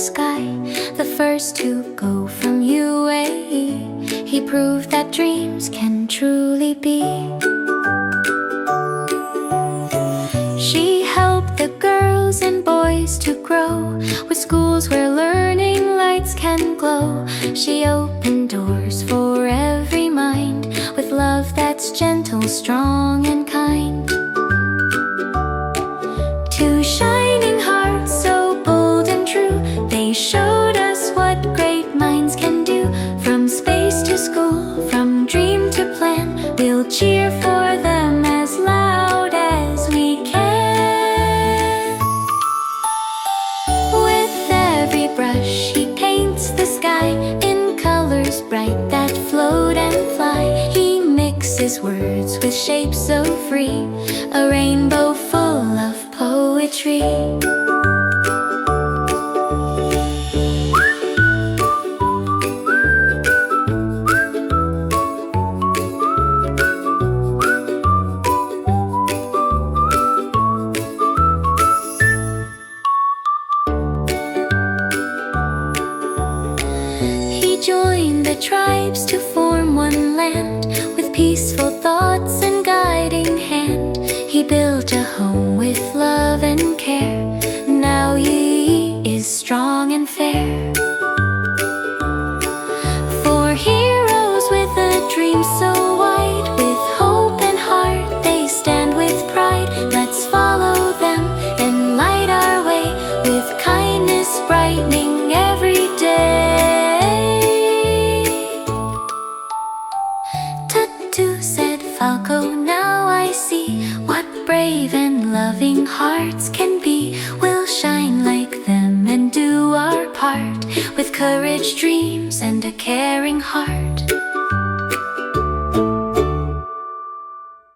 sky, the first to go from UAE. He proved that dreams can truly be. She helped the girls and boys to grow, with schools where learning lights can glow. She opened doors for every mind, with love that's gentle, strong and kind. Two shining hearts so bold and true, they showed us what great minds can do. From space to school, from dream to plan, we'll cheer for them as loud as we can. With every brush he paints the sky in colors bright that float and fly. He mixes words with shapes so free, a rainbow full of poetry. He joined the tribes to form one land, with peaceful thoughts and guiding hand. He built a home with love and care. Now UAE is strong and fair. For heroes with a dream so wide, with hope and heart they stand with pride. Let's follow them and light our way, with kindness brightening every day. Ttuttu, said Falco, now I see what brave and loving hearts can be. We'll shine like them and do our part, with courage, dreams and a caring heart.